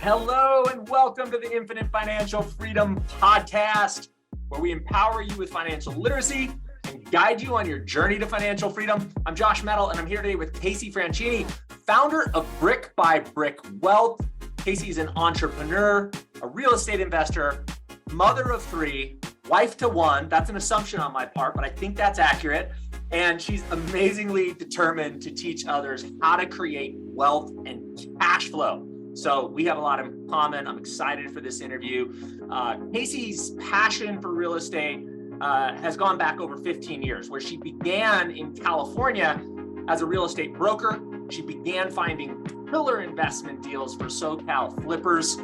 Hello and welcome to the Infinite Financial Freedom Podcast, where we empower you with financial literacy and guide you on your journey to financial freedom. I'm Josh Mettle, and I'm here today with Casey Franchini, founder of Brick by Brick Wealth. Casey is an entrepreneur, a real estate investor, mother of three, wife to one. That's an assumption on my part, but I think that's accurate. And she's amazingly determined to teach others how to create wealth and cash flow. So we have a lot in common. I'm excited for this interview. Casey's passion for real estate has gone back over 15 years, where she began in California as a real estate broker. She began finding killer investment deals for SoCal flippers.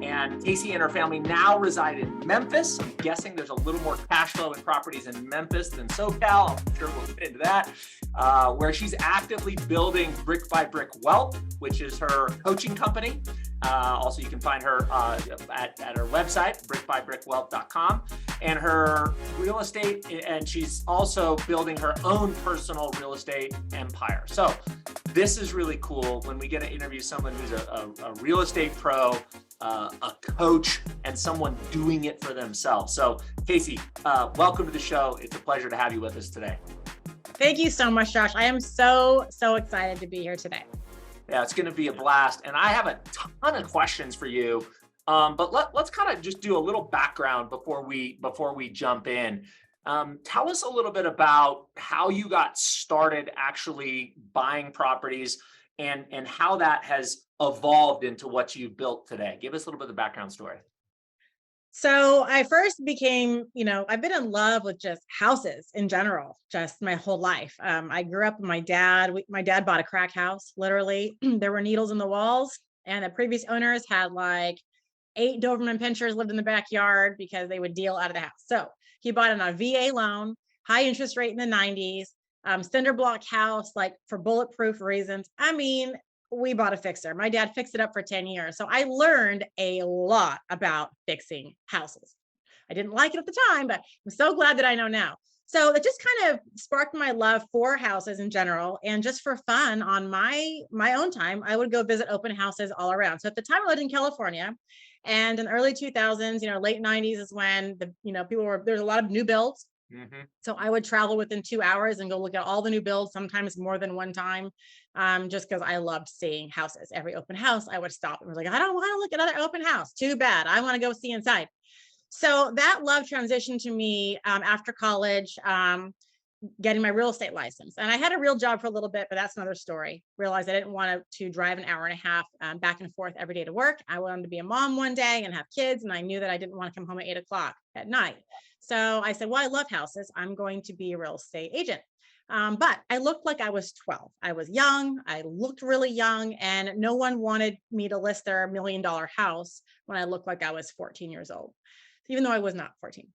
And Casey and her family now reside in Memphis. I'm guessing there's a little more cash flow in properties in Memphis than SoCal. I'm sure we'll get into that. Where she's actively building Brick by Brick Wealth, which is her coaching company. Also, you can find her at her website, brickbybrickwealth.com, and her real estate. And she's also building her own personal real estate empire. So this is really cool when we get to interview someone who's a real estate pro, a coach, and someone doing it for themselves. So Casey, welcome to the show. It's a pleasure to have you with us today. Thank you so much, Josh. I am so excited to be here today. Yeah, it's going to be a blast. And I have a ton of questions for you. But let's kind of just do a little background before we jump in. Tell us a little bit about how you got started actually buying properties and how that has evolved into what you've built today. Give us a little bit of the background story. So I first became, I've been in love with just houses in general, just my whole life. I grew up with my dad. My dad bought a crack house, literally. There were needles in the walls, and the previous owners had like 8 Doberman Pinschers lived in the backyard because they would deal out of the house. So he bought on a VA loan, high interest rate in the 90s, cinder block house, like for bulletproof reasons. I mean, we bought a fixer. My dad fixed it up for 10 years. So I learned a lot about fixing houses. I didn't like it at the time, but I'm so glad that I know now. So it just kind of sparked my love for houses in general. And just for fun on my own time, I would go visit open houses all around. So at the time I lived in California, and in the early 2000s, late 90s is when there's a lot of new builds. Mm-hmm. So I would travel within 2 hours and go look at all the new builds, sometimes more than one time, just because I loved seeing houses. Every open house, I would stop and was like, I don't want to look at another open house. Too bad. I want to go see inside. So that love transitioned to me after college, getting my real estate license. And I had a real job for a little bit, but that's another story. Realized I didn't want to drive an hour and a half back and forth every day to work. I wanted to be a mom one day and have kids. And I knew that I didn't want to come home at 8 o'clock at night. So I said, well, I love houses. I'm going to be a real estate agent. But I looked like I was 12. I was young. I looked really young, and no one wanted me to list their $1 million house when I looked like I was 14 years old, even though I was not 14.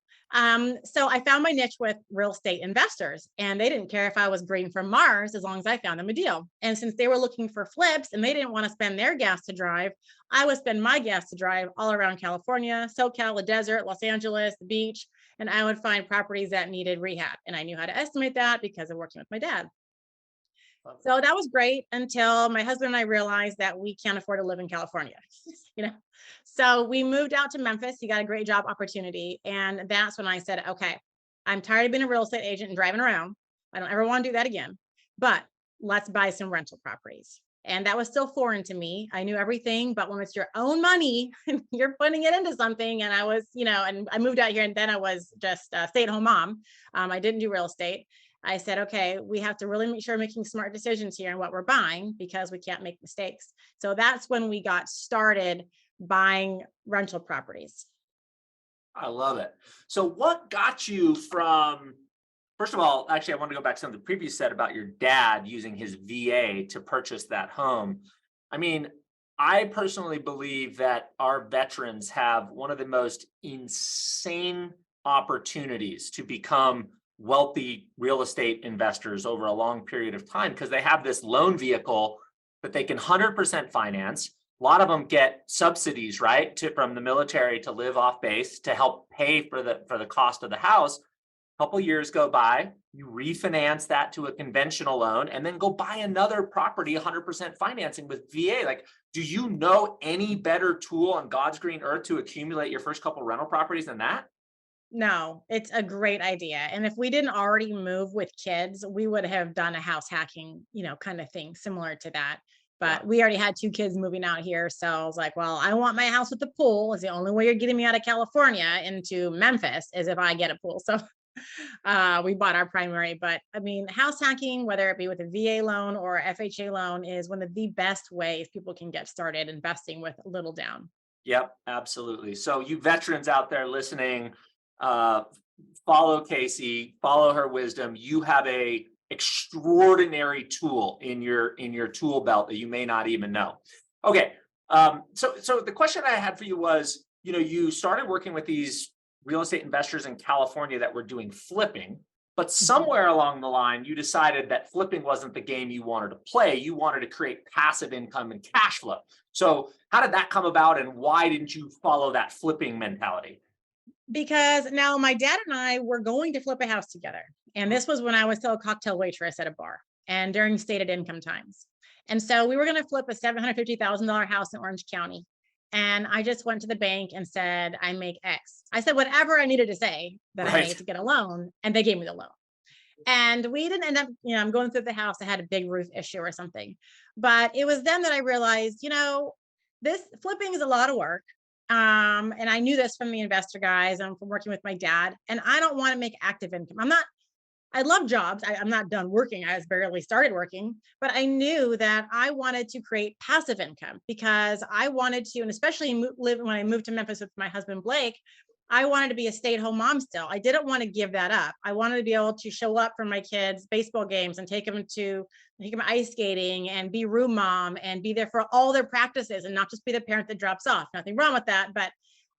So I found my niche with real estate investors, and they didn't care if I was green from Mars as long as I found them a deal. And since they were looking for flips and they didn't want to spend their gas to drive, I would spend my gas to drive all around California, SoCal, the desert, Los Angeles, the beach, and I would find properties that needed rehab. And I knew how to estimate that because of working with my dad. So that was great until my husband and I realized that we can't afford to live in California, So we moved out to Memphis. He got a great job opportunity. And that's when I said, okay, I'm tired of being a real estate agent and driving around. I don't ever want to do that again, but let's buy some rental properties. And that was still foreign to me. I knew everything, but when it's your own money and you're putting it into something, and I was, and I moved out here, and then I was just a stay-at-home mom. I didn't do real estate. I said, okay, we have to really make sure we're making smart decisions here in what we're buying because we can't make mistakes. So that's when we got started buying rental properties. I love it. So what got you from, first of all, actually, I want to go back to something the previous said about your dad using his VA to purchase that home. I mean, I personally believe that our veterans have one of the most insane opportunities to become wealthy real estate investors over a long period of time because they have this loan vehicle that they can 100% finance. A lot of them get subsidies, right, from the military to live off base to help pay for the cost of the house. A couple years go by, you refinance that to a conventional loan, and then go buy another property, 100% financing with VA. Like, Do you know any better tool on God's green earth to accumulate your first couple rental properties than that? No, it's a great idea. And if we didn't already move with kids, we would have done a house hacking, kind of thing similar to that. Yeah. But we already had two kids moving out here. So I was like, well, I want my house with the pool. Is the only way you're getting me out of California into Memphis is if I get a pool. So we bought our primary. But I mean, house hacking, whether it be with a VA loan or FHA loan, is one of the best ways people can get started investing with little down. Yep, absolutely. So you veterans out there listening, uh, follow Casey, follow her wisdom. You have a extraordinary tool in your tool belt that you may not even know. Okay. So the question I had for you was, you started working with these real estate investors in California that were doing flipping, but somewhere along the line, you decided that flipping wasn't the game you wanted to play. You wanted to create passive income and cash flow. So how did that come about, and why didn't you follow that flipping mentality? Because now my dad and I were going to flip a house together. And this was when I was still a cocktail waitress at a bar and during stated income times. And so we were going to flip a $750,000 house in Orange County. And I just went to the bank and said, I make X. I said whatever I needed to say that I Right. made to get a loan. And they gave me the loan. And we didn't end up, I'm going through the house. I had a big roof issue or something. But it was then that I realized, this flipping is a lot of work. And I knew this from the investor guys and from working with my dad. And I don't want to make active income. I love jobs. I'm not done working. I was barely started working, but I knew that I wanted to create passive income because I wanted to, and especially when I moved to Memphis with my husband, Blake, I wanted to be a stay-at-home mom still. I didn't want to give that up. I wanted to be able to show up for my kids' baseball games and take them ice skating and be room mom and be there for all their practices and not just be the parent that drops off. Nothing wrong with that, but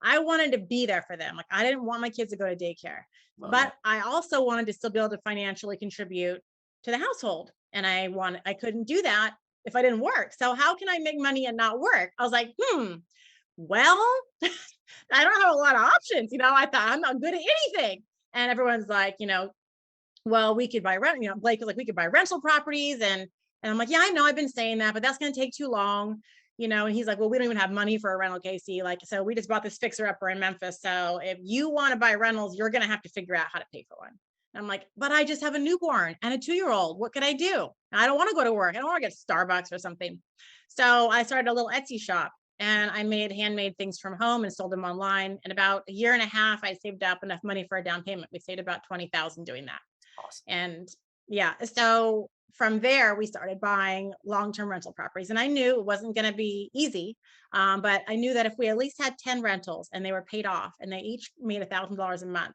I wanted to be there for them. Like I didn't want my kids to go to daycare, but I also wanted to still be able to financially contribute to the household. And I couldn't do that if I didn't work. So how can I make money and not work? I was like, well, I don't have a lot of options. I thought I'm not good at anything. And everyone's like, well, we could buy rent, Blake was like, we could buy rental properties. And I'm like, yeah, I know I've been saying that, but that's going to take too long. And he's like, well, we don't even have money for a rental, Casey. Like, so we just bought this fixer upper in Memphis. So if you want to buy rentals, you're going to have to figure out how to pay for one. And I'm like, but I just have a newborn and a 2-year-old. What could I do? I don't want to go to work. I don't want to get Starbucks or something. So I started a little Etsy shop and I made handmade things from home and sold them online. In about a year and a half, I saved up enough money for a down payment. We saved about $20,000 doing that. Awesome. And yeah, so from there, we started buying long-term rental properties. And I knew it wasn't going to be easy, but I knew that if we at least had 10 rentals and they were paid off and they each made $1,000 a month,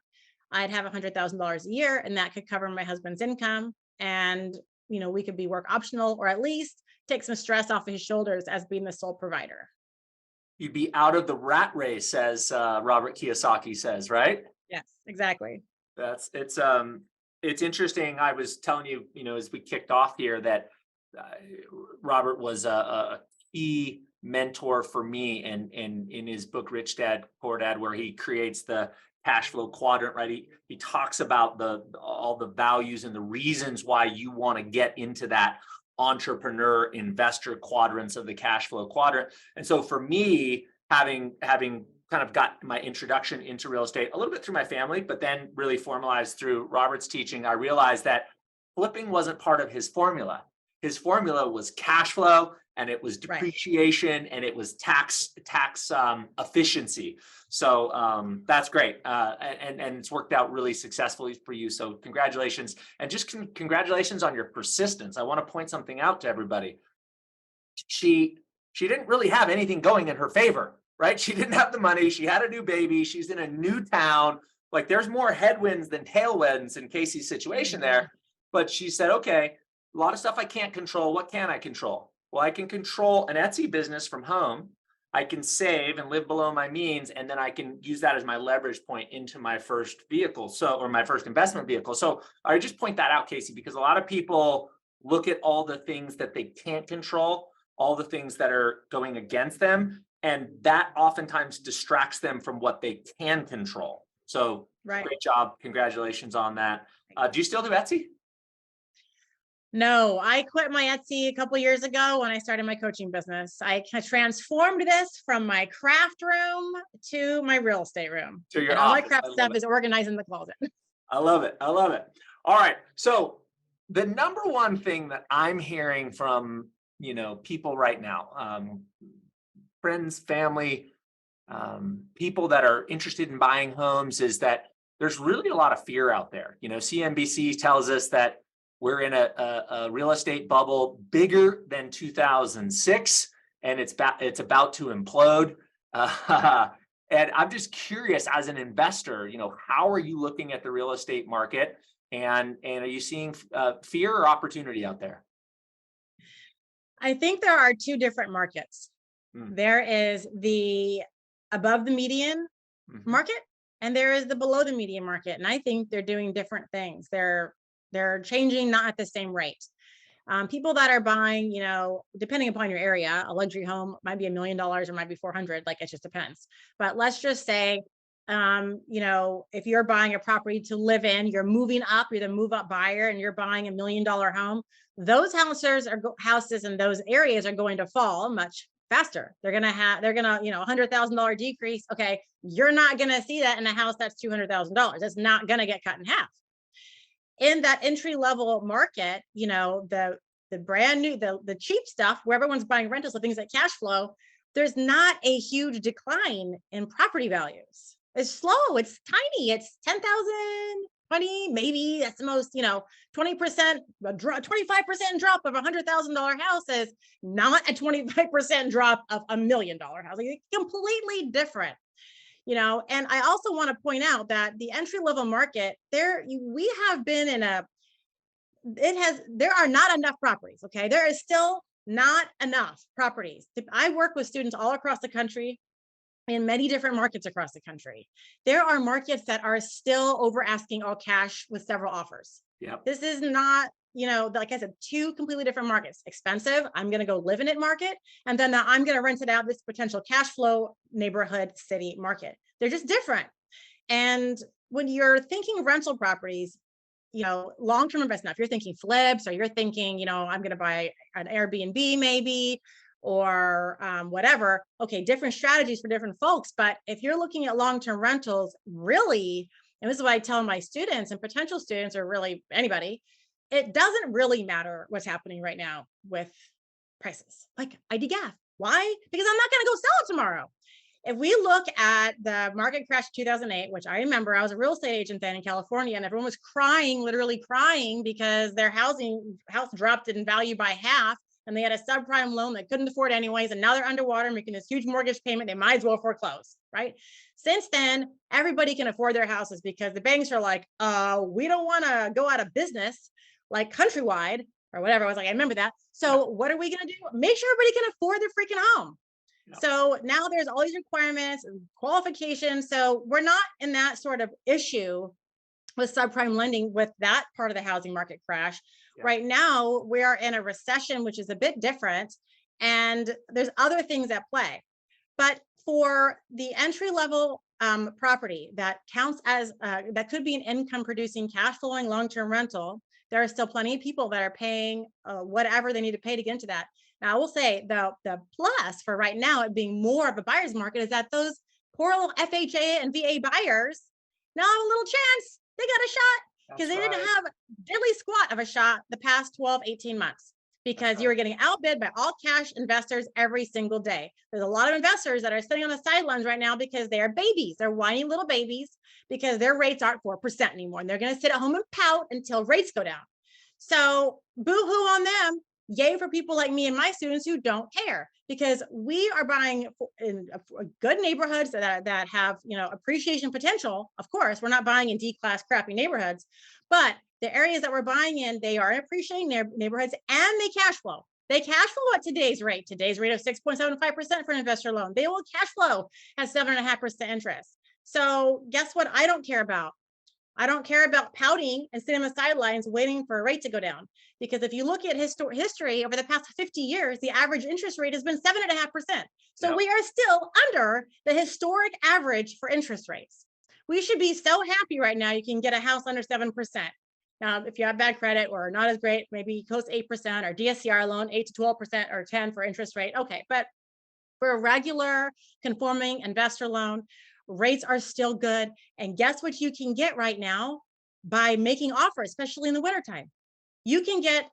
I'd have $100,000 a year, and that could cover my husband's income. And, we could be work optional or at least take some stress off of his shoulders as being the sole provider. You'd be out of the rat race, as Robert Kiyosaki says, right? Yes, exactly. It's interesting. I was telling you, as we kicked off here, that Robert was a key mentor for me, and in his book Rich Dad Poor Dad, where he creates the cash flow quadrant, right? He talks about all the values and the reasons why you want to get into that entrepreneur investor quadrants of the cash flow quadrant. And so for me, having kind of got my introduction into real estate a little bit through my family, but then really formalized through Robert's teaching, I realized that flipping wasn't part of his formula. His formula was cash flow, and it was depreciation, and it was tax efficiency. So that's great, and it's worked out really successfully for you. So congratulations, and just congratulations on your persistence. I want to point something out to everybody. She didn't really have anything going in her favor, right? She didn't have the money. She had a new baby. She's in a new town. Like, there's more headwinds than tailwinds in Casey's situation there. But she said, okay, a lot of stuff I can't control. What can I control? Well, I can control an Etsy business from home. I can save and live below my means, and then I can use that as my leverage point into my first vehicle, or my first investment vehicle. So I just point that out, Casey, because a lot of people look at all the things that they can't control, all the things that are going against them, and that oftentimes distracts them from what they can control. So great job. Congratulations on that. Do you still do Etsy? No, I quit my Etsy a couple years ago when I started my coaching business. I transformed this from my craft room to my real estate room. To your And all my office. craft I love stuff it. is organized in the closet. I love it. I love it. All right. So the number one thing that I'm hearing from, people right now, friends, family, people that are interested in buying homes, is that there's really a lot of fear out there. CNBC tells us that we're in a real estate bubble bigger than 2006, and it's about to implode. And I'm just curious, as an investor, how are you looking at the real estate market, and are you seeing fear or opportunity out there? I think there are two different markets. Mm. There is the above the median market, and there is the below the median market. And I think they're doing different things. They're changing, not at the same rate. People that are buying, depending upon your area, a luxury home might be $1 million or might be 400, like it just depends. But let's just say, if you're buying a property to live in, you're moving up, you're the move up buyer, and you're buying $1 million home, those houses in those areas are going to fall much faster. They're going to, $100,000 decrease. Okay. You're not going to see that in a house that's $200,000. It's not going to get cut in half. In that entry level market, the brand new, the cheap stuff where everyone's buying rentals, the things that cash flow, there's not a huge decline in property values. It's slow. It's tiny. It's 10,000, 20, maybe that's the most, 20%, 25% drop of $100,000 house is not a 25% drop of $1 million house. It's completely different. And I also want to point out that the entry level market there, we have been in there are not enough properties. Okay. There is still not enough properties. I work with students all across the country in many different markets across the country. There are markets that are still over asking all cash with several offers. Yep. This is not, like I said, two completely different markets. Expensive, I'm going to go live in it market. And then I'm going to rent it out this potential cash flow neighborhood city market. They're just different. And when you're thinking rental properties, long-term investment, if you're thinking flips or you're thinking, I'm going to buy an Airbnb maybe, or whatever. Okay, different strategies for different folks. But if you're looking at long-term rentals, really, and this is what I tell my students and potential students, or really anybody, it doesn't really matter what's happening right now with prices. Like IDGAF. Why? Because I'm not going to go sell it tomorrow. If we look at the market crash of 2008, which I remember, I was a real estate agent then in California, and everyone was crying, literally crying, because their house dropped in value by half, and they had a subprime loan that couldn't afford anyways, and now they're underwater making this huge mortgage payment. They might as well foreclose, right? Since then, everybody can afford their houses because the banks are like, we don't want to go out of business like Countrywide or whatever. I was like, I remember that. So what are we going to do? Make sure everybody can afford their freaking home. So now there's all these requirements and qualifications. So we're not in that sort of issue with subprime lending with that part of the housing market crash. Yeah. Right now, we are in a recession, which is a bit different. And there's other things at play. But for the entry level property that counts as, that could be an income producing, cash flowing long-term rental, there are still plenty of people that are paying whatever they need to pay to get into that. Now, I will say the plus for right now, it being more of a buyer's market, is that those poor little FHA and VA buyers now have a little chance. They got a shot because they didn't have diddly squat of a shot the past 12, 18 months because you were getting outbid by all cash investors every single day. There's a lot of investors that are sitting on the sidelines right now because they are babies. They're whiny little babies because their rates aren't 4% anymore. And they're going to sit at home and pout until rates go down. So boo-hoo on them. Yay for people like me and my students who don't care, because we are buying in good neighborhoods that have, appreciation potential. Of course, we're not buying in D-class crappy neighborhoods, but the areas that we're buying in, they are appreciating their neighborhoods and they cash flow. They cash flow at today's rate of 6.75% for an investor loan. They will cash flow at 7.5% interest. So guess what? I don't care about. I don't care about pouting and sitting on the sidelines waiting for a rate to go down. Because if you look at history over the past 50 years, the average interest rate has been 7.5%. So we are still under the historic average for interest rates. We should be so happy right now you can get a house under 7%. If you have bad credit or not as great, maybe close to 8%, or DSCR loan, 8 to 12% or 10 for interest rate. Okay. But for a regular conforming investor loan, rates are still good. And guess what you can get right now by making offers, especially in the wintertime? You can get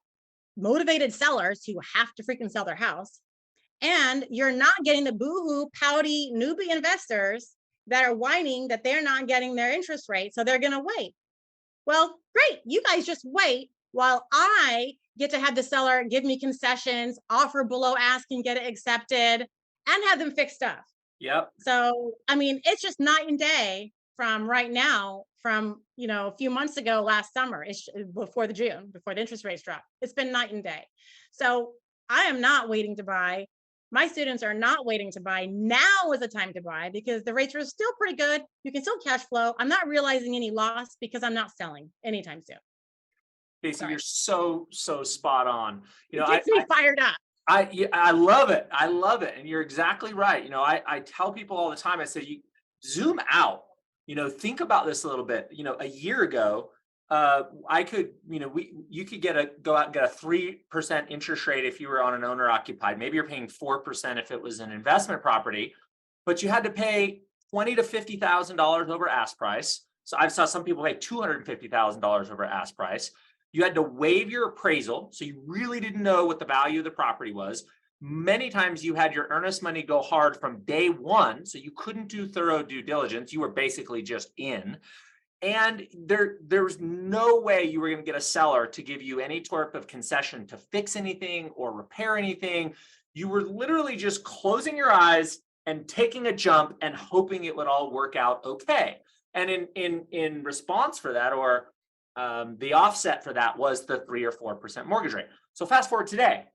motivated sellers who have to freaking sell their house. And you're not getting the boohoo, pouty, newbie investors that are whining that they're not getting their interest rate. So they're going to wait. Well, great. You guys just wait while I get to have the seller give me concessions, offer below ask and get it accepted, and have them fix stuff. Yep. So, I mean, it's just night and day from right now, from, a few months ago, last summer, before the interest rates drop. It's been night and day. So I am not waiting to buy. My students are not waiting to buy. Now is the time to buy because the rates are still pretty good. You can still cash flow. I'm not realizing any loss because I'm not selling anytime soon. Casey, Sorry. you're so spot on. It gets me fired up. I love it. I love it. And you're exactly right. I tell people all the time, I say, you zoom out, think about this a little bit. A year ago, I could, you could go out and get a 3% interest rate if you were on an owner occupied. Maybe you're paying 4% if it was an investment property, but you had to pay $20,000 to $50,000 over ask price. So I saw some people pay $250,000 over ask price. You had to waive your appraisal, so you really didn't know what the value of the property was. Many times you had your earnest money go hard from day one, so you couldn't do thorough due diligence. You were basically just in. And there was no way you were going to get a seller to give you any sort of concession to fix anything or repair anything. You were literally just closing your eyes and taking a jump and hoping it would all work out okay. And in response for that, or the offset for that, was the 3 or 4% mortgage rate. So fast forward today,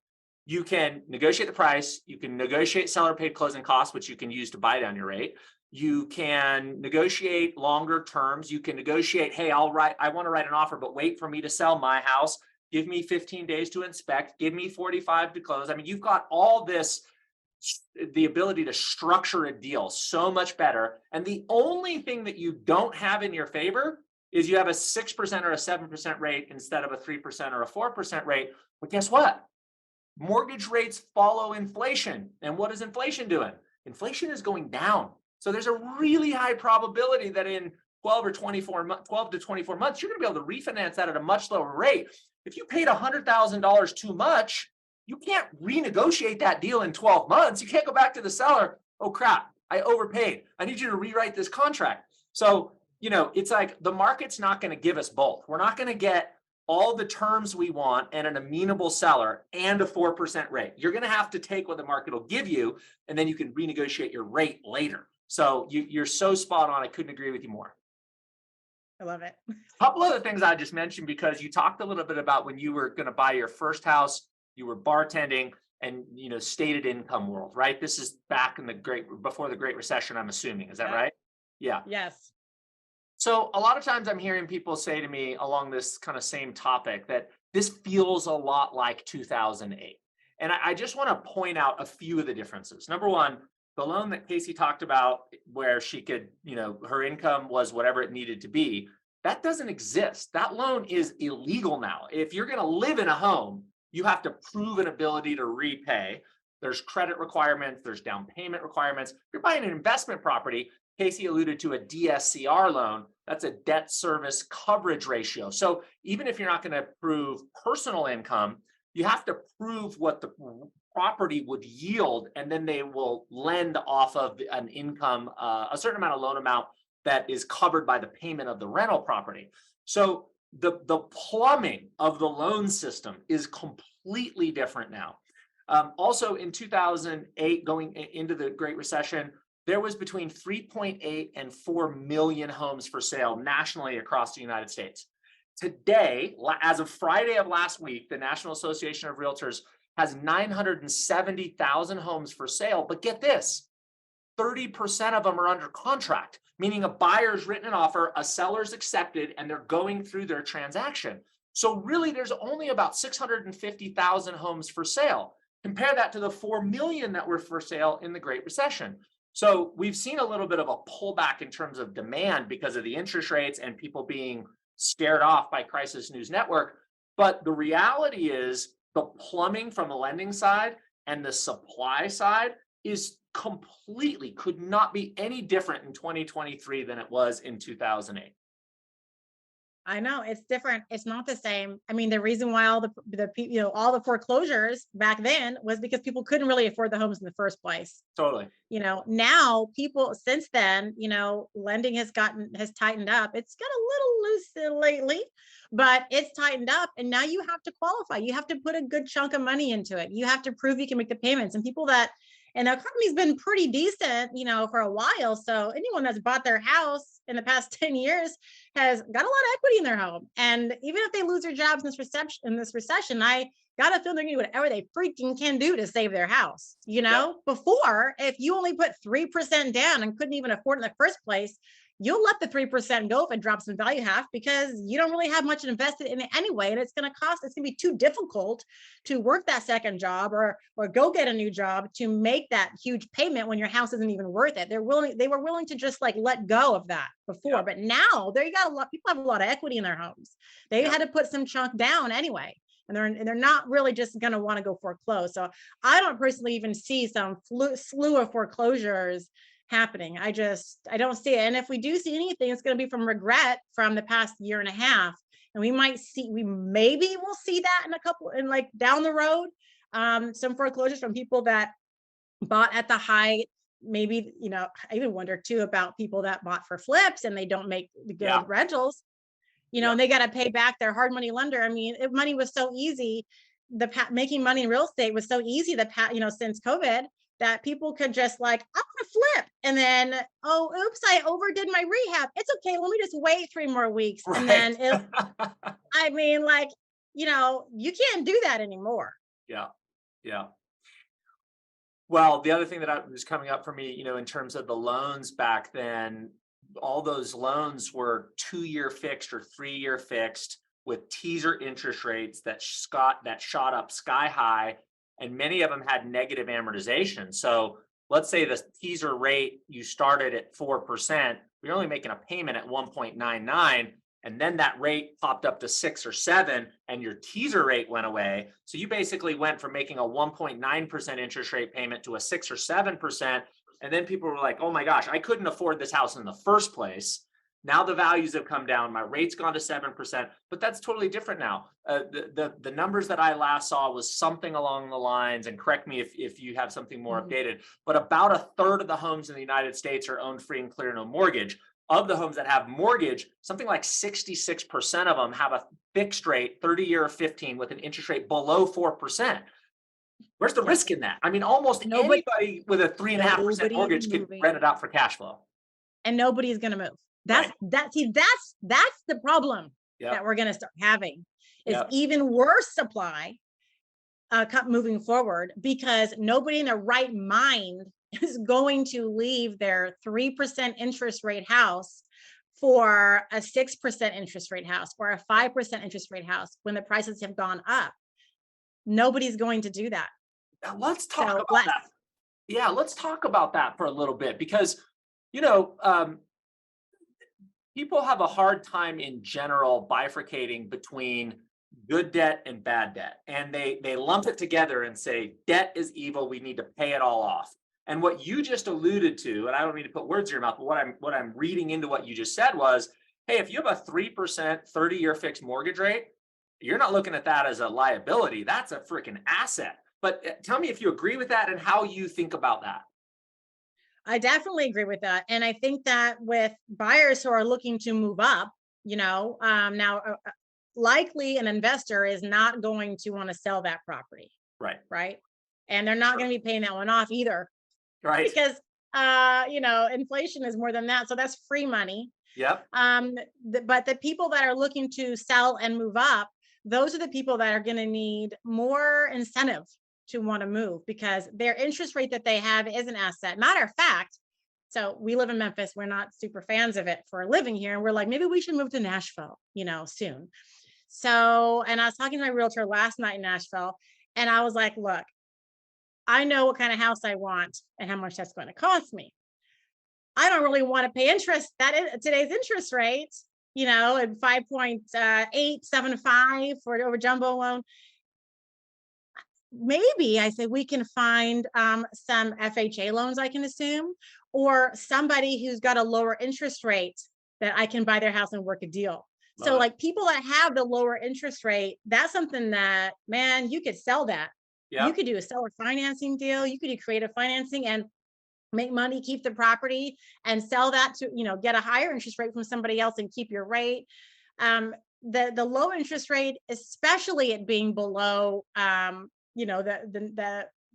you can negotiate the price, you can negotiate seller paid closing costs, which you can use to buy down your rate. You can negotiate longer terms. You can negotiate, hey, I want to write an offer, but wait for me to sell my house. Give me 15 days to inspect. Give me 45 to close. I mean, you've got all this, the ability to structure a deal so much better. And the only thing that you don't have in your favor is you have a 6% or a 7% rate instead of a 3% or a 4% rate. But guess what? Mortgage rates follow inflation. And what is inflation doing? Inflation is going down. So there's a really high probability that in 12 to 24 months, you're going to be able to refinance that at a much lower rate. If you paid $100,000 too much, you can't renegotiate that deal in 12 months. You can't go back to the seller. Oh, crap, I overpaid. I need you to rewrite this contract. So, it's like the market's not going to give us both. We're not going to get all the terms we want and an amenable seller and a 4% rate. You're going to have to take what the market will give you, and then you can renegotiate your rate later. So you're so spot on. I couldn't agree with you more. I love it. A couple other things I just mentioned, because you talked a little bit about when you were going to buy your first house, you were bartending and, stated income world, right? This is back in before the Great Recession, I'm assuming. Is that right? Yeah. Yes. So a lot of times I'm hearing people say to me along this kind of same topic that this feels a lot like 2008. And I just want to point out a few of the differences. Number one, the loan that Casey talked about where she could, her income was whatever it needed to be, that doesn't exist. That loan is illegal now. If you're going to live in a home, you have to prove an ability to repay. There's credit requirements, there's down payment requirements. If you're buying an investment property, Casey alluded to a DSCR loan. That's a debt service coverage ratio. So even if you're not going to prove personal income, you have to prove what the property would yield, and then they will lend off of an income, a certain amount of loan amount that is covered by the payment of the rental property. So the plumbing of the loan system is completely different now. Also in 2008, going into the Great Recession, there was between 3.8 and 4 million homes for sale nationally across the United States. Today, as of Friday of last week, the National Association of Realtors has 970,000 homes for sale. But get this, 30% of them are under contract, meaning a buyer's written an offer, a seller's accepted, and they're going through their transaction. So really, there's only about 650,000 homes for sale. Compare that to the 4 million that were for sale in the Great Recession. So we've seen a little bit of a pullback in terms of demand because of the interest rates and people being scared off by Crisis News Network. But the reality is the plumbing from the lending side and the supply side is completely, could not be any different in 2023 than it was in 2008. I know it's different. It's not the same. I mean, the reason why all all the foreclosures back then was because people couldn't really afford the homes in the first place. Totally. Now people since then, lending has tightened up. It's got a little loose lately, but it's tightened up. And now you have to qualify. You have to put a good chunk of money into it. You have to prove you can make the payments. And the economy's been pretty decent, for a while. So anyone that's bought their house in the past 10 years has got a lot of equity in their home. And even if they lose their jobs in this recession, I got to feel they're going to do whatever they freaking can do to save their house. Yep. Before, if you only put 3% down and couldn't even afford it in the first place, you'll let the 3% go if it drops in value half, because you don't really have much invested in it anyway. And it's going to be too difficult to work that second job or go get a new job to make that huge payment when your house isn't even worth it. They were willing to just let go of that before. But now people have a lot of equity in their homes. They had to put some chunk down anyway. And they're not really just going to want to go foreclose. So I don't personally even see some slew of foreclosures happening. I don't see it. And if we do see anything, it's going to be from regret from the past year and a half. And we maybe we'll see that down the road. Some foreclosures from people that bought at the height. Maybe, I even wonder too about people that bought for flips and they don't make the good rentals, and they got to pay back their hard money lender. I mean, money was so easy. Making money in real estate was so easy since COVID, that people could just I want to flip. And then, oh, oops, I overdid my rehab. It's okay. Let me just wait 3 more weeks. Right. And then, you can't do that anymore. Yeah. Yeah. Well, the other thing that was coming up for me, in terms of the loans back then, all those loans were 2-year fixed or 3-year fixed with teaser interest rates that shot up sky high. And many of them had negative amortization. So let's say the teaser rate, you started at 4%, you're only making a payment at 1.99, and then that rate popped up to 6 or 7, and your teaser rate went away. So you basically went from making a 1.9% interest rate payment to a 6 or 7%. And then people were like, oh my gosh, I couldn't afford this house in the first place. Now the values have come down. My rate's gone to 7%, but that's totally different now. The numbers that I last saw was something along the lines, and correct me if you have something more updated, but about 1/3 of the homes in the United States are owned free and clear, no mortgage. Of the homes that have mortgage, something like 66% of them have a fixed rate, 30-year or 15, with an interest rate below 4%. Where's the risk in that? I mean, almost anybody with a 3.5% mortgage could rent it out for cash flow. And nobody's going to move. That's the problem that we're going to start having is even worse supply moving forward, because nobody in their right mind is going to leave their 3% interest rate house for a 6% interest rate house or a 5% interest rate house when the prices have gone up. Nobody's going to do that. Now let's talk about that. Yeah, let's talk about that for a little bit, because people have a hard time in general bifurcating between good debt and bad debt. And they lump it together and say, debt is evil, we need to pay it all off. And what you just alluded to, and I don't mean to put words in your mouth, but what I'm reading into what you just said was, hey, if you have a 3% 30-year fixed mortgage rate, you're not looking at that as a liability. That's a freaking asset. But tell me if you agree with that and how you think about that. I definitely agree with that. And I think that with buyers who are looking to move up, now likely an investor is not going to want to sell that property. Right. And they're not going to be paying that one off either. Right. Because, inflation is more than that. So that's free money. Yep. But the people that are looking to sell and move up, those are the people that are going to need more incentive to want to move, because their interest rate that they have is an asset. Matter of fact, so we live in Memphis. We're not super fans of it for living here. And we're like, maybe we should move to Nashville, soon. So, and I was talking to my realtor last night in Nashville, and I was like, look, I know what kind of house I want and how much that's going to cost me. I don't really want to pay interest. That is today's interest rate. and 5.875 for over jumbo loan. Maybe I said we can find some FHA loans, I can assume, or somebody who's got a lower interest rate that I can buy their house and work a deal. Love So it. like people that have the lower interest rate, that's something that, man, you could sell that. You Yeah. could do a seller financing deal. You could do creative financing and make money, keep the property and sell that to, get a higher interest rate from somebody else and keep your rate. The low interest rate, especially it being below,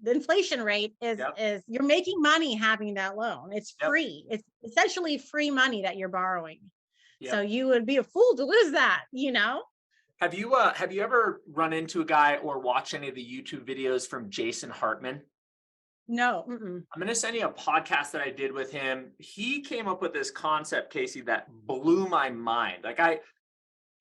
the inflation rate Yep. is you're making money having that loan. It's Yep. free. It's essentially free money that you're borrowing. So Yep. you would be a fool to lose that, Have you ever run into a guy or watched any of the YouTube videos from Jason Hartman? No. I'm going to send you a podcast that I did with him. He came up with this concept, Casey, that blew my mind. Like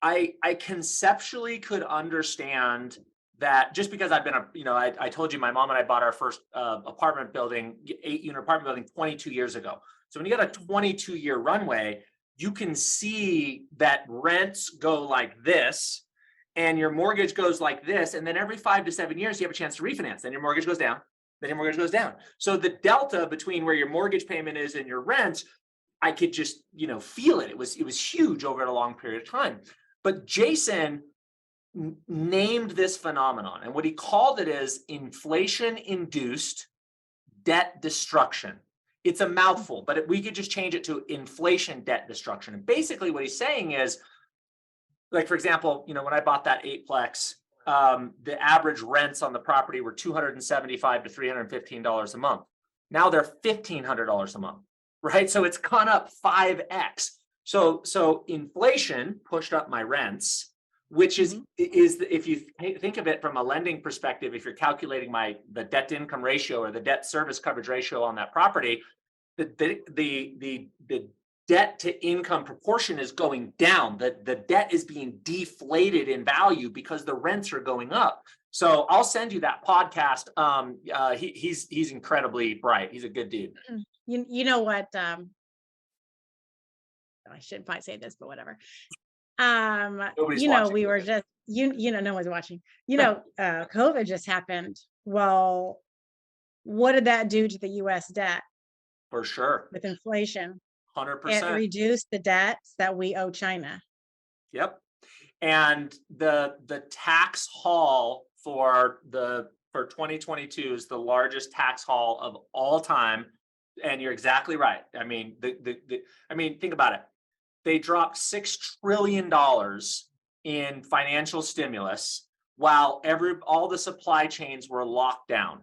I conceptually could understand that just because I've been I told you my mom and I bought our first apartment building, 8-unit apartment building 22 years ago. So when you got a 22-year runway, you can see that rents go like this and your mortgage goes like this. And then every 5 to 7 years, you have a chance to refinance. Then your mortgage goes down. Then your mortgage goes down. So the delta between where your mortgage payment is and your rent, I could just, feel it. It was huge over a long period of time. But Jason named this phenomenon, and what he called it is inflation-induced debt destruction. It's a mouthful, but we could just change it to inflation debt destruction. And basically what he's saying is, like, for example, when I bought that 8-plex, the average rents on the property were $275 to $315 a month. Now they're $1,500 a month, right? So it's gone up 5x. So inflation pushed up my rents, which is if you think of it from a lending perspective, if you're calculating the debt to income ratio or the debt service coverage ratio on that property, the debt to income proportion is going down. The debt is being deflated in value because the rents are going up. So I'll send you that podcast. He's incredibly bright. He's a good dude. You know what? I shouldn't probably say this, but whatever. Nobody's watching. We were just, no one's watching. COVID just happened. Well, what did that do to the U.S. debt? For sure. With inflation. 100%. It reduced the debts that we owe China. Yep. And the tax haul for 2022 is the largest tax haul of all time. And you're exactly right. I mean, think about it. They dropped $6 trillion in financial stimulus while all the supply chains were locked down.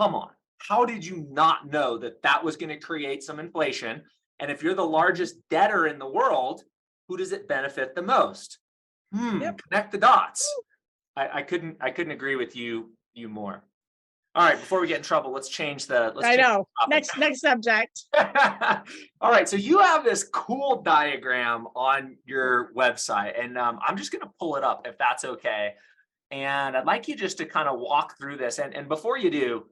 Come on. How did you not know that was going to create some inflation? And if you're the largest debtor in the world, who does it benefit the most? Yep. Connect the dots. I couldn't agree with you more. All right, before we get in trouble, let's change the. I know. Next subject. All right, so you have this cool diagram on your website, and I'm just going to pull it up if that's okay. And I'd like you just to kind of walk through this. And before you do,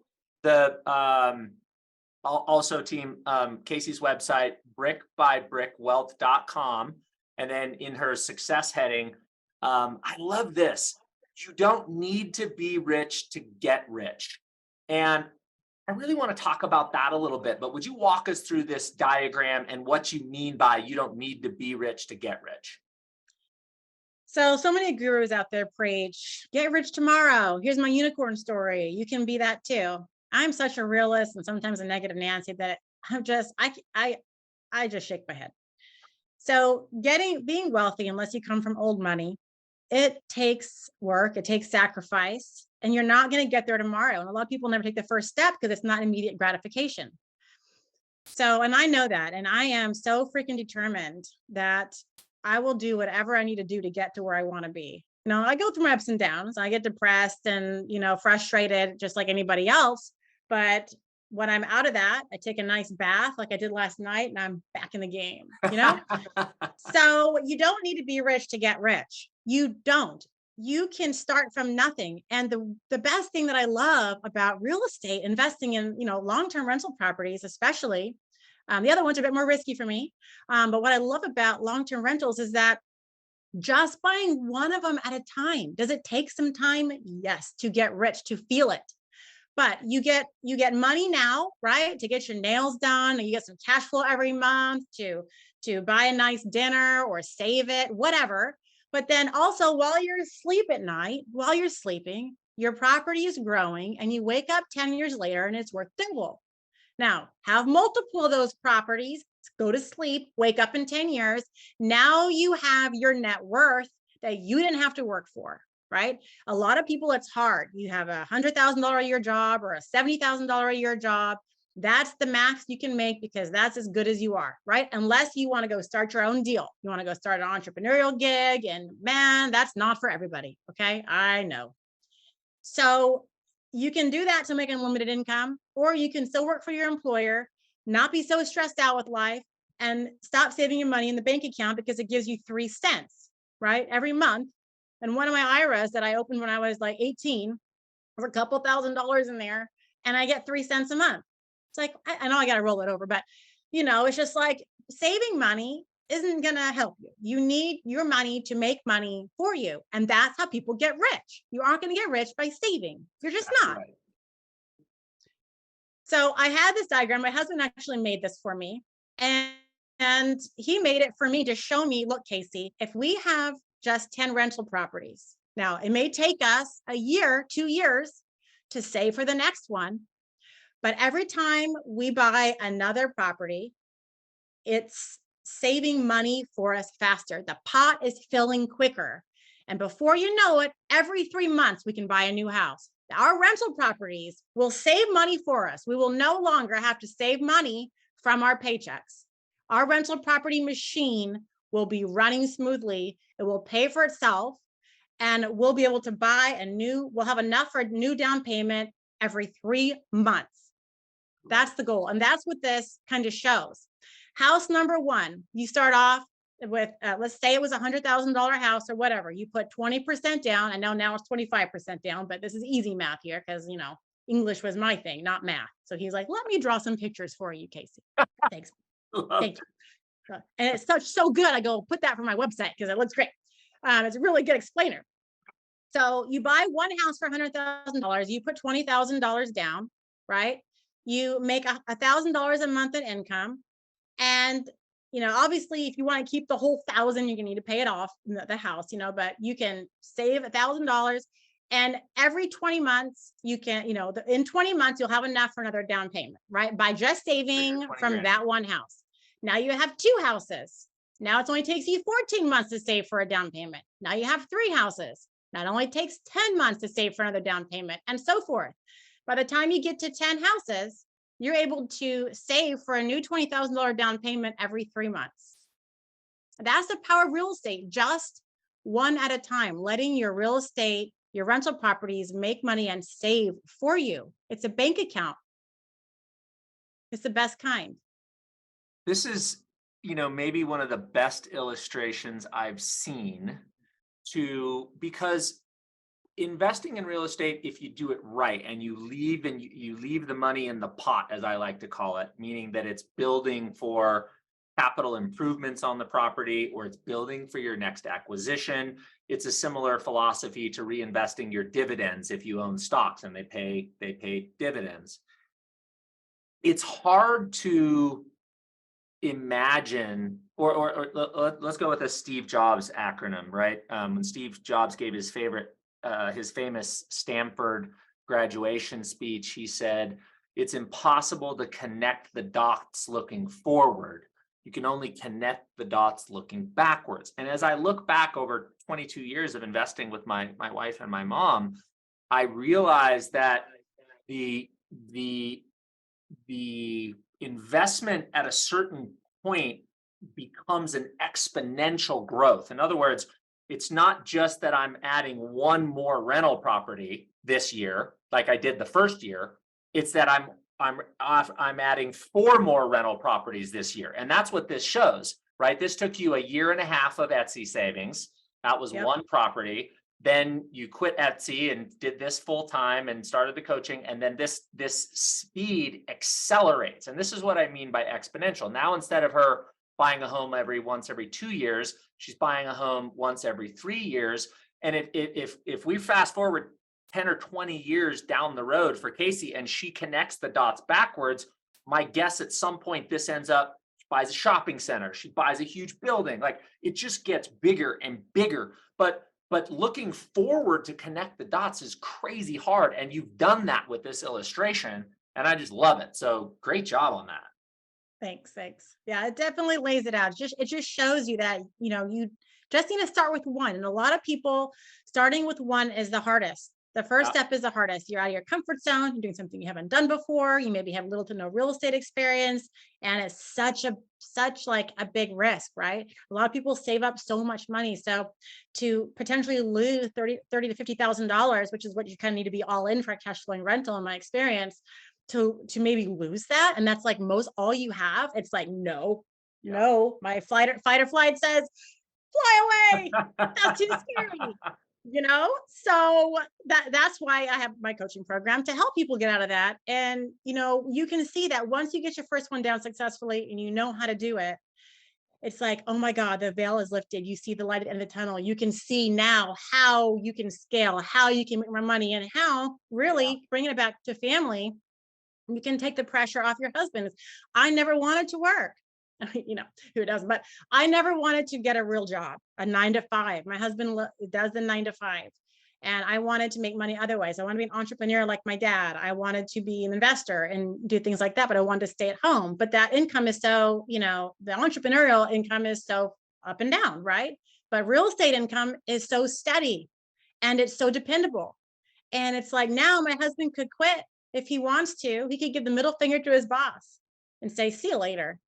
also team, Casey's website, brickbybrickwealth.com, and then in her success heading, I love this. You don't need to be rich to get rich. And I really want to talk about that a little bit, but would you walk us through this diagram and what you mean by you don't need to be rich to get rich? So many gurus out there preach, get rich tomorrow. Here's my unicorn story. You can be that too. I'm such a realist and sometimes a negative Nancy that I just shake my head. So being wealthy, unless you come from old money, it takes work, it takes sacrifice, and you're not going to get there tomorrow. And a lot of people never take the first step because it's not immediate gratification. So, and I know that, and I am so freaking determined that I will do whatever I need to do to get to where I want to be. I go through my ups and downs. I get depressed and, frustrated just like anybody else. But when I'm out of that, I take a nice bath like I did last night and I'm back in the game, So you don't need to be rich to get rich. You don't. You can start from nothing. And the best thing that I love about real estate, investing in, long-term rental properties, especially, The other ones are a bit more risky for me. But what I love about long-term rentals is that just buying one of them at a time. Does it take some time? Yes, to get rich, to feel it. But you get money now, right? To get your nails done, and you get some cash flow every month to buy a nice dinner or save it, whatever. But then also while you're asleep at night, while you're sleeping, your property is growing and you wake up 10 years later and it's worth double. Now, have multiple of those properties, go to sleep, wake up in 10 years. Now you have your net worth that you didn't have to work for, right? A lot of people, it's hard. You have $100,000 a year job or a $70,000 a year job. That's the max you can make because that's as good as you are, right? Unless you want to go start your own deal. You want to go start an entrepreneurial gig, and man, that's not for everybody. Okay. I know. So you can do that to make unlimited income, or you can still work for your employer, not be so stressed out with life, and stop saving your money in the bank account because it gives you 3 cents, right? Every month. And one of my IRAs that I opened when I was like 18, there's a couple $1,000s in there, and I get 3 cents a month. It's like, I know I got to roll it over, but it's just like saving money isn't going to help you. You need your money to make money for you. And that's how people get rich. You aren't going to get rich by saving. You're just not. Right. So I had this diagram. My husband actually made this for me. And he made it for me to show me, look, Casey, if we have just 10 rental properties, now it may take us a year, 2 years to save for the next one. But every time we buy another property, it's saving money for us faster. The pot is filling quicker. And before you know it, every 3 months, we can buy a new house. Our rental properties will save money for us. We will no longer have to save money from our paychecks. Our rental property machine will be running smoothly. It will pay for itself, and we'll be able to buy we'll have enough for a new down payment every 3 months. That's the goal. And that's what this kind of shows. House number 1, you start off with, let's say it was $100,000 house or whatever. You put 20% down. I know now it's 25% down, but this is easy math here because, English was my thing, not math. So he's like, let me draw some pictures for you, Casey. Thanks. Thank you. And it's so good. I go put that for my website because it looks great. It's a really good explainer. So you buy one house for $100,000. You put $20,000 down, right? You make $1,000 a month in income. And, obviously if you want to keep the whole 1,000, you're going to need to pay it off, the house, but you can save $1,000. And every 20 months, you can, in 20 months, you'll have enough for another down payment, right? By just saving from that one house. Now you have 2 houses. Now it only takes you 14 months to save for a down payment. Now you have 3 houses. Now it only takes 10 months to save for another down payment, and so forth. By the time you get to 10 houses, you're able to save for a new $20,000 down payment every 3 months. That's the power of real estate, just one at a time, letting your real estate, your rental properties make money and save for you. It's a bank account. It's the best kind. This is, maybe one of the best illustrations I've seen because investing in real estate, if you do it right and you leave the money in the pot, as I like to call it, meaning that it's building for capital improvements on the property, or it's building for your next acquisition. It's a similar philosophy to reinvesting your dividends if you own stocks and they pay dividends. It's hard to imagine, or let's go with a Steve Jobs acronym, right? When Steve Jobs gave his famous Stanford graduation speech, he said, it's impossible to connect the dots looking forward. You can only connect the dots looking backwards. And as I look back over 22 years of investing with my wife and my mom, I realized that the investment at a certain point becomes an exponential growth. In other words, it's not just that I'm adding one more rental property this year, like I did the first year. It's that I'm adding 4 more rental properties this year. And that's what this shows, right? This took you a year and a half of Etsy savings. That was one property. Then you quit Etsy and did this full time and started the coaching. And then this speed accelerates. And this is what I mean by exponential. Now, instead of her buying a home once every 2 years, she's buying a home once every 3 years. And if we fast forward 10 or 20 years down the road for Casey and she connects the dots backwards, my guess at some point this ends up, she buys a shopping center, she buys a huge building. Like it just gets bigger and bigger. But looking forward to connect the dots is crazy hard. And you've done that with this illustration. And I just love it. So great job on that. Thanks. Yeah, it definitely lays it out. It just shows you that, you just need to start with one. And a lot of people, starting with one is the hardest. The first step is the hardest. You're out of your comfort zone. You're doing something you haven't done before. You maybe have little to no real estate experience. And it's such like a big risk, right? A lot of people save up so much money. So to potentially lose $30 to $50,000, which is what you kind of need to be all in for a cash flowing rental, in my experience, to maybe lose that. And that's like all you have. It's like, no, my fight or flight says, fly away. That's too scary. So that's why I have my coaching program, to help people get out of that. And you can see that once you get your first one down successfully and you know how to do it, it's like, oh my God, the veil is lifted. You see the light at the end of the tunnel. You can see now how you can scale, how you can make more money, and how really bringing it back to family, you can take the pressure off your husband. I never wanted to work. Who doesn't, but I never wanted to get a real job, a 9 to 5. My husband does the 9 to 5. And I wanted to make money otherwise. I want to be an entrepreneur like my dad. I wanted to be an investor and do things like that, but I wanted to stay at home. But that income is so, the entrepreneurial income is so up and down, right? But real estate income is so steady and it's so dependable. And it's like, now my husband could quit if he wants to. He could give the middle finger to his boss and say, see you later.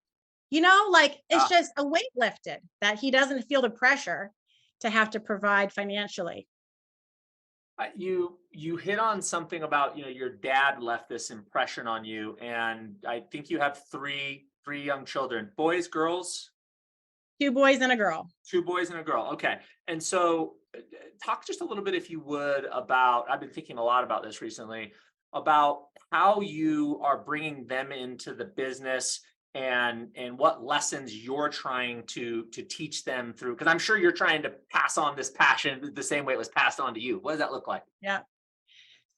It's just a weight lifted, that he doesn't feel the pressure to have to provide financially. You hit on something about, your dad left this impression on you. And I think you have three young children, boys, girls? 2 boys and a girl. 2 boys and a girl. Okay. And so talk just a little bit, if you would, about, I've been thinking a lot about this recently, about how you are bringing them into the business and what lessons you're trying to teach them through, because I'm sure you're trying to pass on this passion the same way it was passed on to you. What does that look like? Yeah.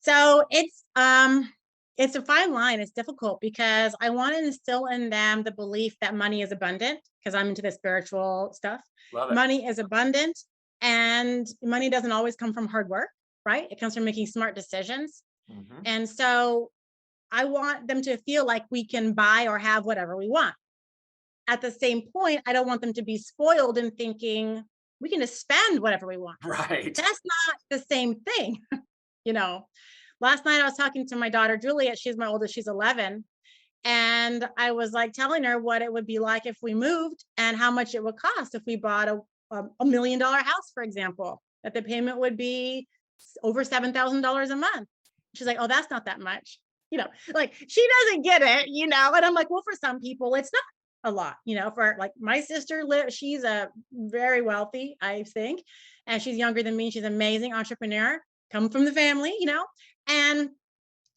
So it's a fine line. It's difficult because I want to instill in them the belief that money is abundant, because I'm into the spiritual stuff. Love it. Money is abundant, and money doesn't always come from hard work, right? It comes from making smart decisions. Mm-hmm. And so I want them to feel like we can buy or have whatever we want. At the same point, I don't want them to be spoiled in thinking we can just spend whatever we want. Right. That's not the same thing. Last night I was talking to my daughter, Juliet. She's my oldest, she's 11. And I was like telling her what it would be like if we moved and how much it would cost if we bought a $1 million house, for example, that the payment would be over $7,000 a month. She's like, oh, that's not that much. She doesn't get it, and I'm like, well, for some people, it's not a lot, for like my sister, she's a very wealthy, I think, and she's younger than me. She's an amazing entrepreneur, come from the family, and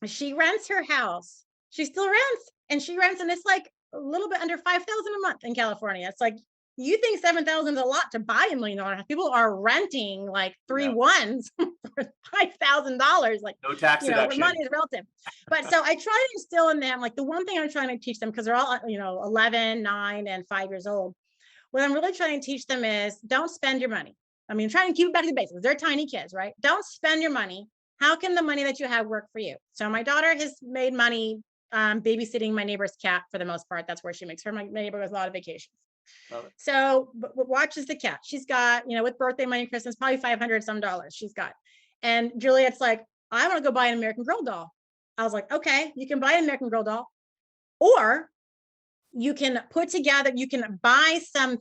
she rents her house. She still rents, and it's like a little bit under $5,000 a month in California. It's like, you think $7,000 is a lot to buy $1 million house. People are renting like 3 ones for $5,000. Like, no tax deduction. Money is relative. But so I try to instill in them, like, the one thing I'm trying to teach them, because they're all, 11, 9, and 5 years old. What I'm really trying to teach them is, don't spend your money. I mean, trying to keep it back to the basics. They're tiny kids, right? Don't spend your money. How can the money that you have work for you? So my daughter has made money babysitting my neighbor's cat for the most part. That's where she makes her. My neighbor has a lot of vacations. So but watches the cat. She's got, with birthday money, Christmas, probably $500 some she's got. And Juliet's like, I want to go buy an American Girl doll. I was like, okay, you can buy an American Girl doll, or you can buy some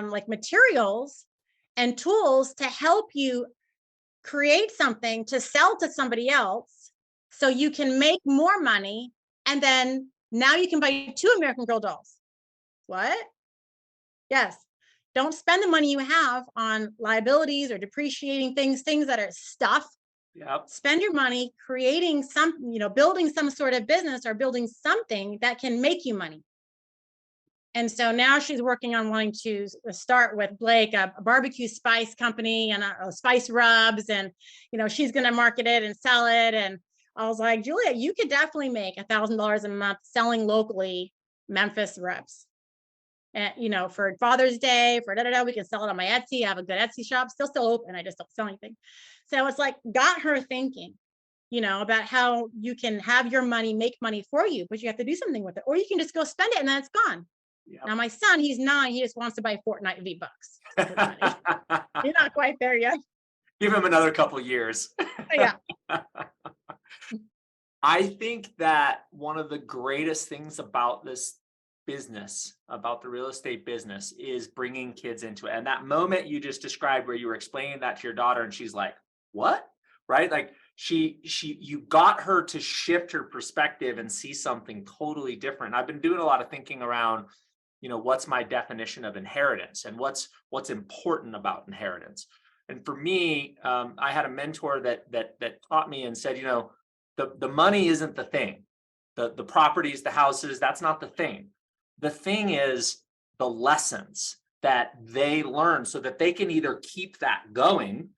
like materials and tools to help you create something to sell to somebody else, so you can make more money. And then now you can buy 2 American Girl dolls. What? Yes. Don't spend the money you have on liabilities or depreciating things that are stuff. Yep. Spend your money creating building some sort of business or building something that can make you money. And so now she's working on wanting to start with Blake, a barbecue spice company and spice rubs. And, she's going to market it and sell it. And I was like, Julia, you could definitely make $1,000 a month selling locally Memphis rubs. And, for Father's Day, we can sell it on my Etsy. I have a good Etsy shop, still open. I just don't sell anything. So it's like, got her thinking, about how you can have your money make money for you, but you have to do something with it, or you can just go spend it and then it's gone. Yep. Now my son, he's 9. He just wants to buy Fortnite V-Bucks. He's not quite there yet. Give him another couple years. Yeah. I think that one of the greatest things about this business, about the real estate business, is bringing kids into it. And that moment you just described where you were explaining that to your daughter and she's like, what? Right? Like you got her to shift her perspective and see something totally different. I've been doing a lot of thinking around, what's my definition of inheritance and what's important about inheritance. And for me, I had a mentor that taught me and said, the money isn't the thing. The properties, the houses, that's not the thing. The thing is the lessons that they learn so that they can either keep that going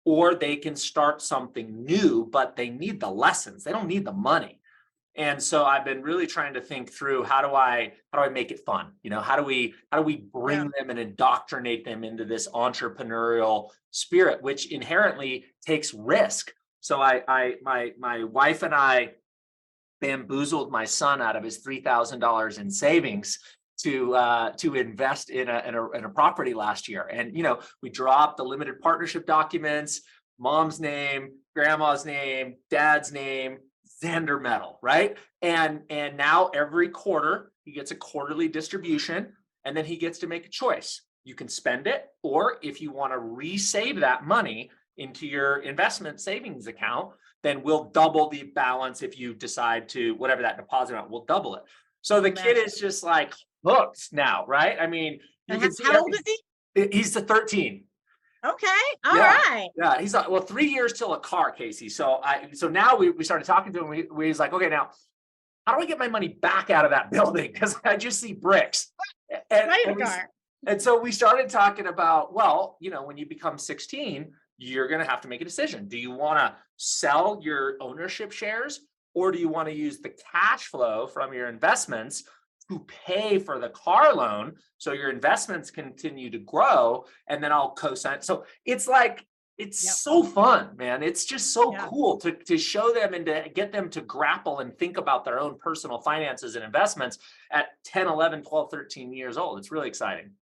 or they can start something new, but they need the lessons. They don't need the money. And so I've been really trying to think through how do I make it fun? How do we bring them and indoctrinate them into this entrepreneurial spirit, which inherently takes risk. So my wife and I bamboozled my son out of his $3,000 in savings to invest in a property last year. And we dropped the limited partnership documents, mom's name, grandma's name, dad's name, Xander Mettle, right? And now every quarter he gets a quarterly distribution, and then he gets to make a choice. You can spend it, or if you want to resave that money into your investment savings account, then we'll double the balance. If you decide to, whatever that deposit amount, we'll double it. So the kid is just like hooked now, right? I mean, how old is he? He's the 13. Okay. All right. Yeah. He's 3 years till a car, Casey. So now we started talking to him. He's like, okay, now how do I get my money back out of that building? Because I just see bricks. And so we started talking about, when you become 16, you're going to have to make a decision. Do you want to sell your ownership shares, or do you want to use the cash flow from your investments to pay for the car loan so your investments continue to grow, and then I'll co-sign? So it's like, so fun, man. It's just so cool to show them and to get them to grapple and think about their own personal finances and investments at 10, 11, 12, 13 years old. It's really exciting.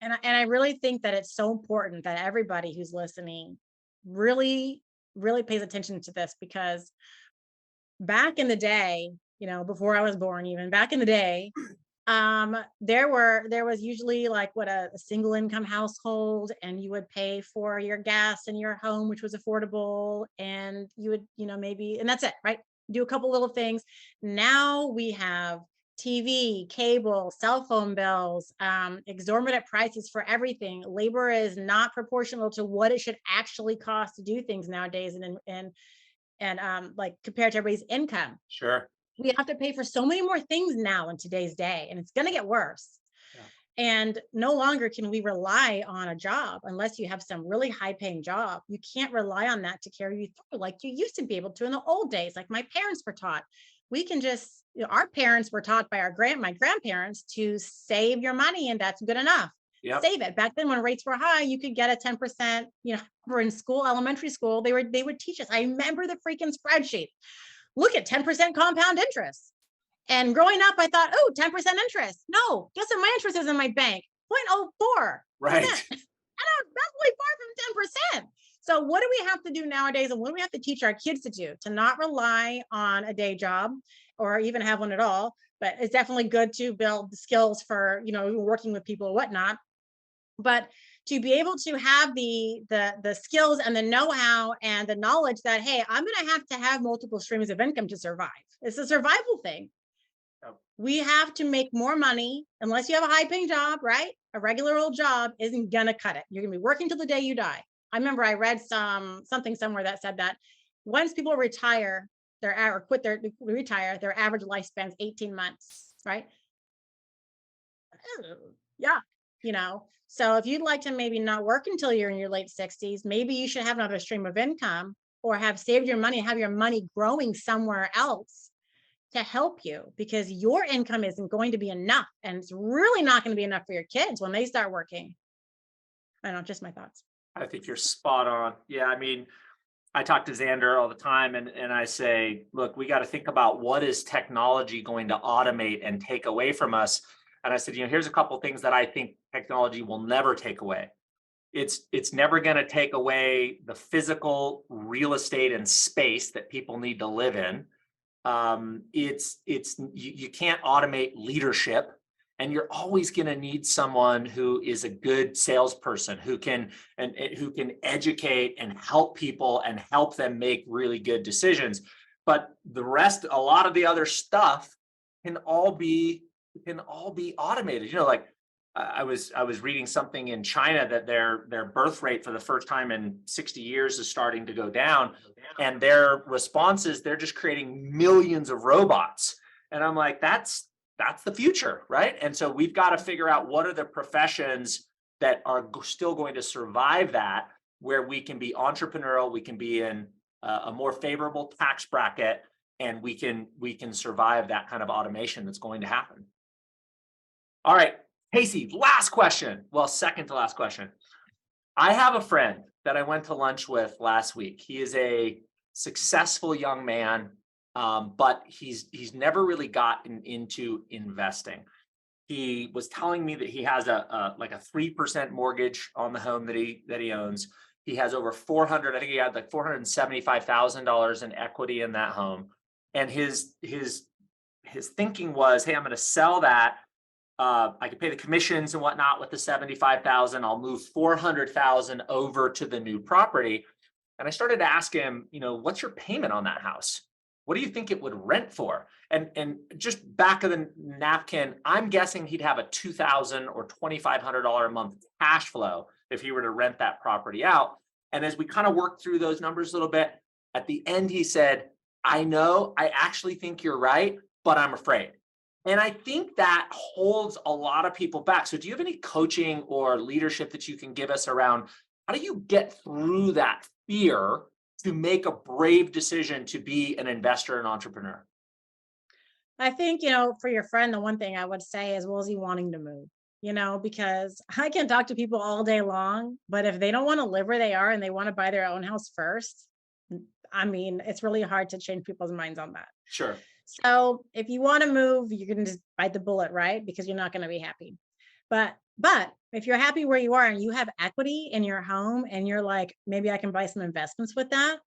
And I really think that it's so important that everybody who's listening really, really pays attention to this, because back in the day, before I was born, even back in the day, there was usually like a single income household, and you would pay for your gas and your home, which was affordable, and you would, maybe, and that's it, right? Do a couple little things. Now we have TV, cable, cell phone bills, exorbitant prices for everything. Labor is not proportional to what it should actually cost to do things nowadays, and like compared to everybody's income. Sure. We have to pay for so many more things now in today's day, and it's going to get worse. Yeah. And no longer can we rely on a job unless you have some really high paying job. You can't rely on that to carry you through like you used to be able to in the old days, like my parents were taught. We can just, our parents were taught by my grandparents to save your money, and that's good enough. Yep. Save it. Back then when rates were high, you could get a 10%, we're in school, elementary school, they would teach us. I remember the freaking spreadsheet. Look at 10% compound interest. And growing up, I thought, 10% interest. No, guess what my interest is in my bank? 0.04%. Right. That's really far from 10%. So what do we have to do nowadays? And what do we have to teach our kids to do? To not rely on a day job or even have one at all. But it's definitely good to build the skills for, working with people or whatnot. But to be able to have the skills and the know-how and the knowledge that, hey, I'm going to have multiple streams of income to survive. It's a survival thing. Yep. We have to make more money unless you have a high paying job, right? A regular old job isn't going to cut it. You're going to be working till the day you die. I remember I read something somewhere that said that once people retire, or quit retire, their average lifespan is 18 months, right? Yeah, so if you'd like to maybe not work until you're in your late 60s, maybe you should have another stream of income or have saved your money, have your money growing somewhere else to help you, because your income isn't going to be enough, and it's really not going to be enough for your kids when they start working. I don't know, just my thoughts. I think you're spot on. Yeah, I mean, I talk to Xander all the time, and I say, look, we got to think about what is technology going to automate and take away from us. And I said, here's a couple of things that I think technology will never take away. It's never going to take away the physical real estate and space that people need to live in. You can't automate leadership, and you're always going to need someone who is a good salesperson who can educate and help people and help them make really good decisions. But the rest, a lot of the other stuff can all be automated. Like I was reading something in China that their birth rate for the first time in 60 years is starting to go down, and their response is they're just creating millions of robots. And I'm like, that's the future, right? And so we've got to figure out what are the professions that are still going to survive that, where we can be entrepreneurial, we can be in a more favorable tax bracket, and we can survive that kind of automation that's going to happen. All right, Casey, last question. Well, second to last question. I have a friend that I went to lunch with last week. He is a successful young man, but he's never really gotten into investing. He was telling me that he has a 3% mortgage on the home that he owns. He has over I think he had like $475,000 in equity in that home. And his thinking was, hey, I'm going to sell that. I could pay the commissions and whatnot with the 75,000. I'll move 400,000 over to the new property. And I started to ask him, what's your payment on that house? What do you think it would rent for? And just back of the napkin, I'm guessing he'd have a $2,000 or $2,500 a month cash flow if he were to rent that property out. And as we kind of worked through those numbers a little bit, at the end, he said, I actually think you're right, but I'm afraid. And I think that holds a lot of people back. So do you have any coaching or leadership that you can give us around how do you get through that fear to make a brave decision to be an investor and entrepreneur? I think, for your friend, the one thing I would say is, well, is he wanting to move? Because I can talk to people all day long, but if they don't want to live where they are and they want to buy their own house first, I mean, it's really hard to change people's minds on that. Sure. So if you want to move, you can just bite the bullet, right? Because you're not going to be happy. But if you're happy where you are and you have equity in your home and you're like, maybe I can buy some investments with that.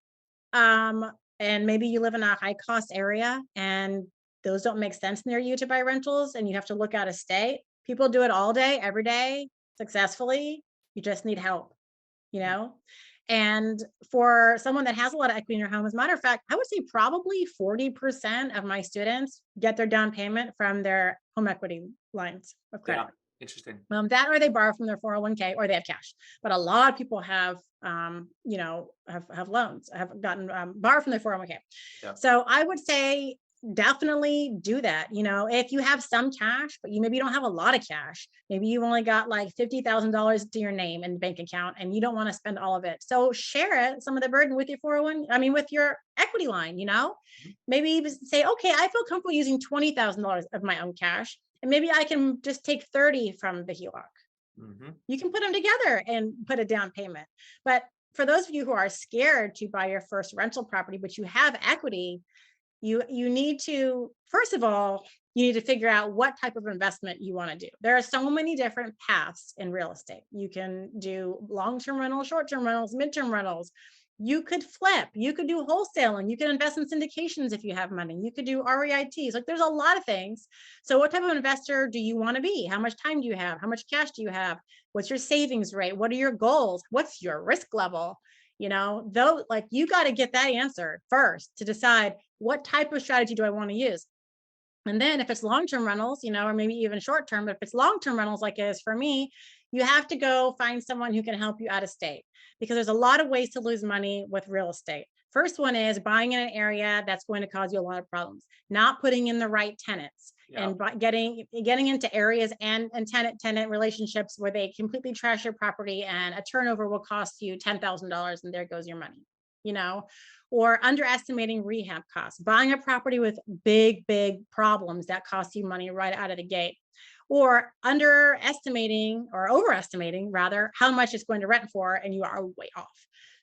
And maybe you live in a high cost area and those don't make sense near you to buy rentals and you have to look out of state. People do it all day, every day, successfully. You just need help, And for someone that has a lot of equity in your home, as a matter of fact, I would say probably 40% of my students get their down payment from their home equity lines of credit. Yeah, interesting. That or they borrow from their 401k or they have cash. But a lot of people have loans, have gotten borrowed from their 401k. Yeah. So I would say definitely do that. If you have some cash, but maybe you don't have a lot of cash, maybe you've only got like $50,000 to your name in the bank account and you don't want to spend all of it. So share some of the burden with your with your equity line, maybe even say, okay, I feel comfortable using $20,000 of my own cash. And maybe I can just take 30 from the HELOC. Mm-hmm. You can put them together and put a down payment. But for those of you who are scared to buy your first rental property, but you have equity, you need to, first of all, you need to figure out what type of investment you want to do. There are so many different paths in real estate. You can do long-term rentals, short-term rentals, mid-term rentals. You could flip, you could do wholesaling, you can invest in syndications if you have money, you could do REITs. Like there's a lot of things. So what type of investor do you want to be? How much time do you have? How much cash do you have? What's your savings rate? What are your goals? What's your risk level? You got to get that answer first to decide what type of strategy do I want to use. And then if it's long-term rentals, or maybe even short-term, but if it's long-term rentals like it is for me, you have to go find someone who can help you out of state, because there's a lot of ways to lose money with real estate. First one is buying in an area that's going to cause you a lot of problems, not putting in the right tenants, and getting into areas and tenant relationships where they completely trash your property, and a turnover will cost you $10,000 and there goes your money, you know, or underestimating rehab costs, buying a property with big problems that cost you money right out of the gate, or underestimating or overestimating rather how much it's going to rent for and you are way off.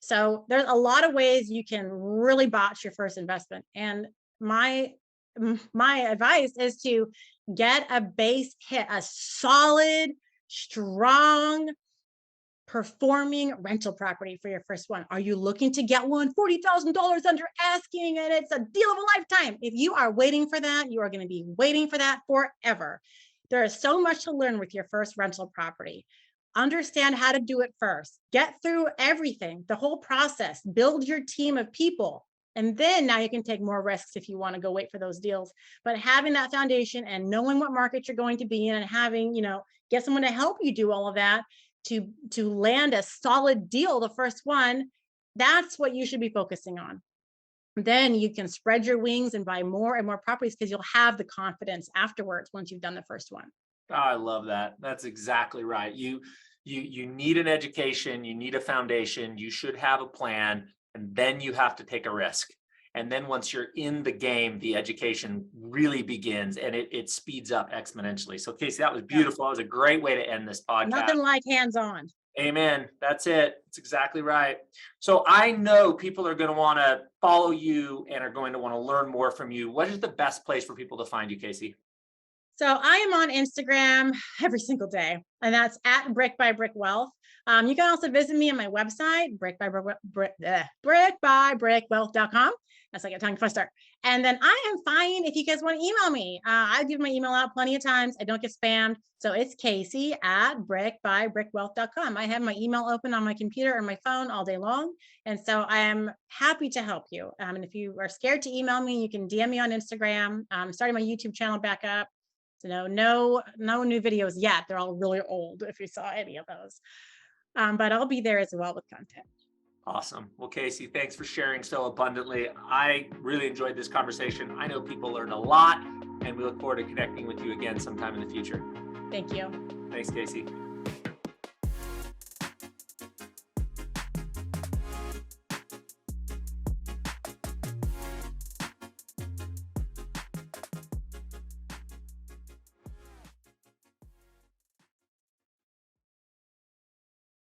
So there's a lot of ways you can really botch your first investment. And my advice is to get a base hit, a solid, strong, performing rental property for your first one. Are you looking to get one $40,000 under asking and it's a deal of a lifetime? If you are waiting for that, you are going to be waiting for that forever. There is so much to learn with your first rental property. Understand how to do it first. Get through everything, the whole process, build your team of people. And then now you can take more risks if you want to go wait for those deals. But having that foundation and knowing what market you're going to be in, and having, get someone to help you do all of that to land a solid deal, the first one, that's what you should be focusing on. Then you can spread your wings and buy more and more properties, because you'll have the confidence afterwards once you've done the first one. Oh, I love that. That's exactly right. You need an education, you need a foundation, you should have a plan, and then you have to take a risk. And then once you're in the game, the education really begins and it speeds up exponentially. So Casey, that was beautiful. That was a great way to end this podcast. Nothing like hands-on. Amen. That's it. That's exactly right. So I know people are going to want to follow you and are going to want to learn more from you. What is the best place for people to find you, Casey? So I am on Instagram every single day, and that's at Brick by Brick Wealth. You can also visit me on my website, brickbybrickwealth.com. That's like a tongue twister. And then I am fine if you guys want to email me. I give my email out plenty of times. I don't get spammed. So it's Casey at brickbybrickwealth.com. I have my email open on my computer or my phone all day long. And so I am happy to help you. And if you are scared to email me, you can DM me on Instagram. I'm starting my YouTube channel back up. So no new videos yet. They're all really old if you saw any of those. But I'll be there as well with content. Awesome. Well, Casey, thanks for sharing so abundantly. I really enjoyed this conversation. I know people learned a lot, and we look forward to connecting with you again sometime in the future. Thank you. Thanks, Casey.